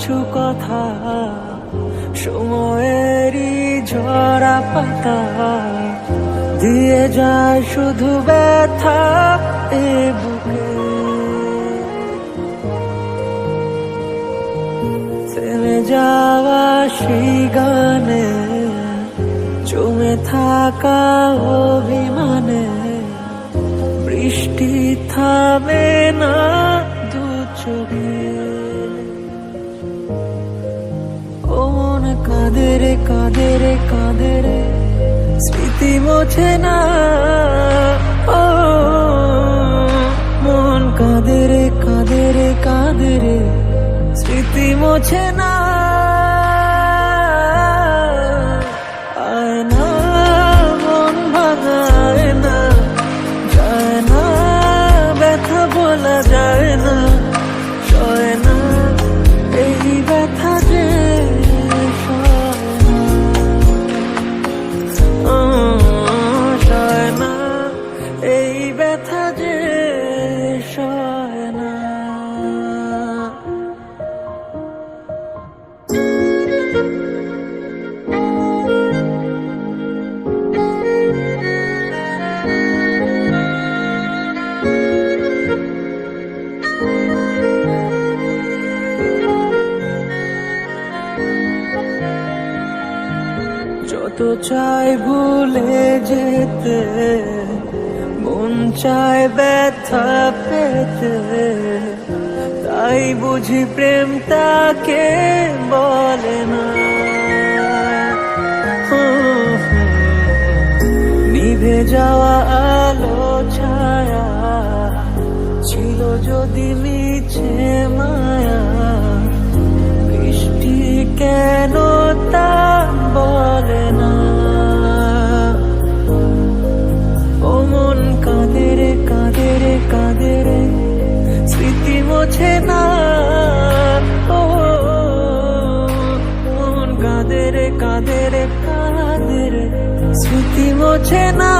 কিছু কথা সময়েরই ঝরা পাতা দিয়ে যায় শুধু ব্যথা এ বুকে। থেমে যাওয়া সেই গানে জমে থাকা অভিমানে বৃষ্টি থামে না দু চোখে। ও মন কাঁদে রে কাঁদে রে কাঁদে রে স্মৃতি মোছে না। ও মন কাঁদে রে কাঁদে রে কাঁদে রে স্মৃতি মোছে না। আয় না মন ভাঙায় না, যায় না ব্যথা বলা যায় না, সয় না এই ব্যথা যে সয় না এই ব্যথা যে সয় না। যত চাই ভুলে যেতে মন চায় ব্যথা পেতে, তাই বুঝি প্রেম তাকে বলে না। নিভে যাওয়া আলো ছায়া ছিল যদি মিছে মায়া, বৃষ্টি কেন তা বলে না। ও মন কাঁদে রে কাঁদে রে কাঁদে রে স্মৃতি মোছে না। ও মন কাঁদে রে কাঁদে রে কাঁদে রে স্মৃতি মোছে না।